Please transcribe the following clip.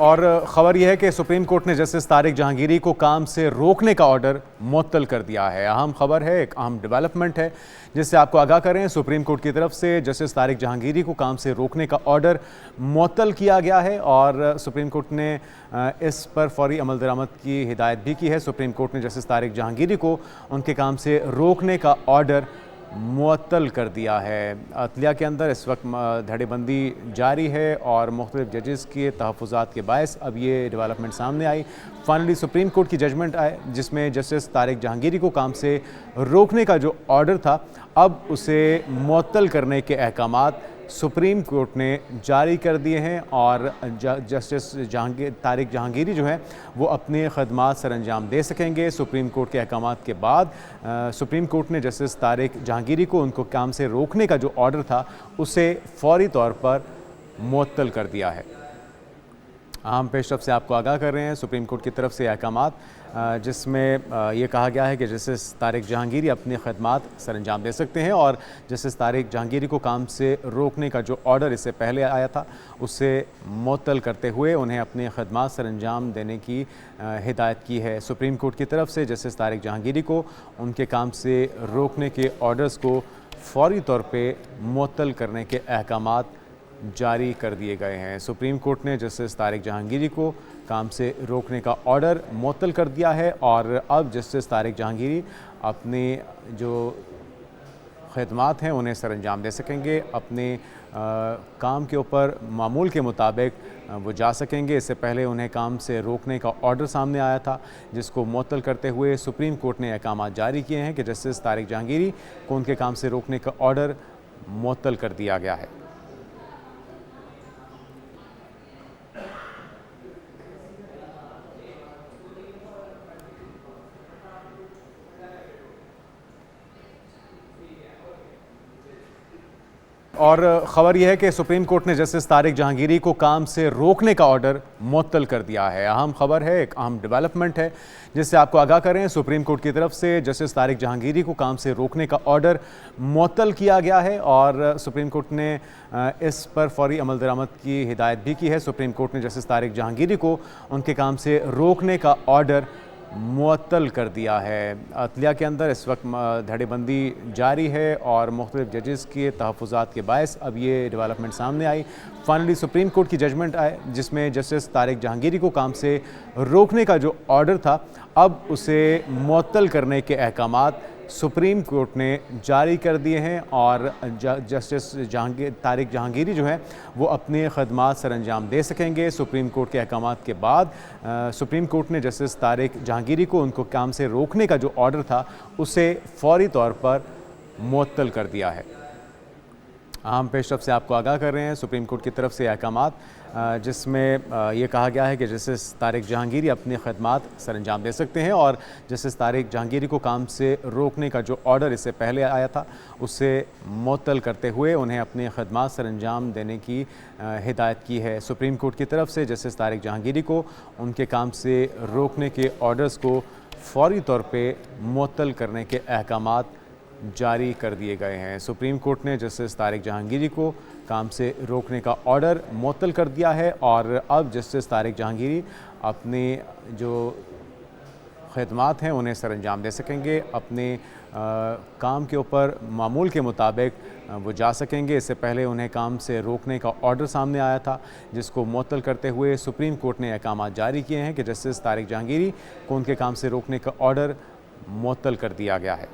और ख़बर यह है कि सुप्रीम कोर्ट ने जस्टिस तारिक जहांगीरी को काम से रोकने का ऑर्डर मुअत्तल कर दिया है। अहम खबर है, एक अहम डेवलपमेंट है जिससे आपको आगाह करें। सुप्रीम कोर्ट की तरफ से जस्टिस तारिक जहांगीरी को काम से रोकने का ऑर्डर मुअत्तल किया गया है और सुप्रीम कोर्ट ने इस पर फौरी अमल दरामद की हिदायत भी की है। सुप्रीम कोर्ट ने जस्टिस तारिक जहांगीरी को उनके काम से रोकने का ऑर्डर मुअत्तल कर दिया है। अदलिया के अंदर इस वक्त धड़ेबंदी जारी है और मुख्तलिफ जजेस के तहफ़्फ़ुज़ात के बायस अब ये डेवलपमेंट सामने आई। फाइनली सुप्रीम कोर्ट की जजमेंट आए जिसमें जस्टिस तारिक जहांगीरी को काम से रोकने का जो ऑर्डर था अब उसे मुअत्तल करने के अहकामात सुप्रीम कोर्ट ने जारी कर दिए हैं और जस्टिस तारिक जहांगीरी जो है वो अपने खदमात सर अंजाम दे सकेंगे। सुप्रीम कोर्ट के अहकामात के बाद सुप्रीम कोर्ट ने जस्टिस तारिक जहांगीरी को उनको काम से रोकने का जो ऑर्डर था उसे फौरी तौर पर मुअत्तल कर दिया है। अहम पेशरफ से आपको आगाह कर रहे हैं सुप्रीम कोर्ट की तरफ से अहकामात जिसमें ये कहा गया है कि जस्टिस तारिक जहांगीरी अपने खदमात सर अंजाम दे सकते हैं और जस्टिस तारिक जहांगीरी को काम से रोकने का जो ऑर्डर इससे पहले आया था उससे मुअत्तल करते हुए उन्हें अपने खदमात सर अंजाम देने की हिदायत की है। सुप्रीम कोर्ट की तरफ से जस्टिस तारिक जहांगीरी को उनके काम से रोकने के ऑर्डर्स को फौरी तौर पर मुअत्तल करने के अहकामात जारी कर दिए गए हैं। सुप्रीम कोर्ट ने जस्टिस तारिक जहांगीरी को काम से रोकने का ऑर्डर मुअत्तल कर दिया है और अब जस्टिस तारिक जहांगीरी अपने जो खदमात हैं उन्हें सर अंजाम दे सकेंगे। अपने काम के ऊपर मामूल के मुताबिक वो जा सकेंगे। इससे पहले उन्हें काम से रोकने का ऑर्डर सामने आया था जिसको मुअत्तल करते हुए सुप्रीम कोर्ट ने अहकामात जारी किए हैं कि जस्टिस तारिक जहांगीरी को उनके काम से रोकने का ऑर्डर मुअत्तल कर दिया गया है। और ख़बर यह है कि सुप्रीम कोर्ट ने जस्टिस तारिक जहांगीरी को काम से रोकने का ऑर्डर मुअत्तल कर दिया है। अहम खबर है, एक अहम डेवलपमेंट है जिससे आपको आगाह करें। सुप्रीम कोर्ट की तरफ से जस्टिस तारिक जहांगीरी को काम से रोकने का ऑर्डर मुअत्तल किया गया है और सुप्रीम कोर्ट ने इस पर फौरी अमल दरामद की हिदायत भी की है। सुप्रीम कोर्ट ने जस्टिस तारिक जहांगीरी को उनके काम से रोकने का ऑर्डर मुअत्तल कर दिया है। अदलिया के अंदर इस वक्त धड़ेबंदी जारी है और मुख्तलिफ जजेस के तहफ़्फ़ुज़ात के बायस अब ये डेवलपमेंट सामने आई। फाइनली सुप्रीम कोर्ट की जजमेंट आए जिसमें जस्टिस तारिक जहांगीरी को काम से रोकने का जो ऑर्डर था अब उसे मुअत्तल करने के अहकामात सुप्रीम कोर्ट ने जारी कर दिए हैं और जस्टिस तारिक जहांगीरी जो है वो अपने खदमात सर अंजाम दे सकेंगे। सुप्रीम कोर्ट के अहकामात के बाद सुप्रीम कोर्ट ने जस्टिस तारिक जहांगीरी को उनको काम से रोकने का जो ऑर्डर था उसे फौरी तौर पर मुअत्तल कर दिया है। अहम पेशरफ से आपको आगाह कर रहे हैं सुप्रीम कोर्ट की तरफ से अहकामात जिसमें ये कहा गया है कि जस्टिस तारिक जहांगीरी अपने खदमात सर अंजाम दे सकते हैं और जस्टिस तारिक जहांगीरी को काम से रोकने का जो ऑर्डर इससे पहले आया था उससे मुअत्तल करते हुए उन्हें अपने खदमात सर अंजाम देने की हिदायत की है। सुप्रीम कोर्ट की तरफ से जस्टिस तारिक जहांगीरी को उनके काम से रोकने के ऑर्डर्स को फौरी तौर पर मुअत्तल करने के अहकामात जारी कर दिए गए हैं। सुप्रीम कोर्ट ने जस्टिस तारिक जहांगीरी को काम से रोकने का ऑर्डर मुअत्तल कर दिया है और अब जस्टिस तारिक जहांगीरी अपने जो खदमात हैं उन्हें सर अंजाम दे सकेंगे। अपने काम के ऊपर मामूल के मुताबिक वो जा सकेंगे। इससे पहले उन्हें काम से रोकने का ऑर्डर सामने आया था जिसको मुअत्तल करते हुए सुप्रीम कोर्ट ने अहकामात जारी किए हैं कि जस्टिस तारिक जहांगीरी को उनके काम से रोकने का ऑर्डर मुअत्तल कर दिया गया है।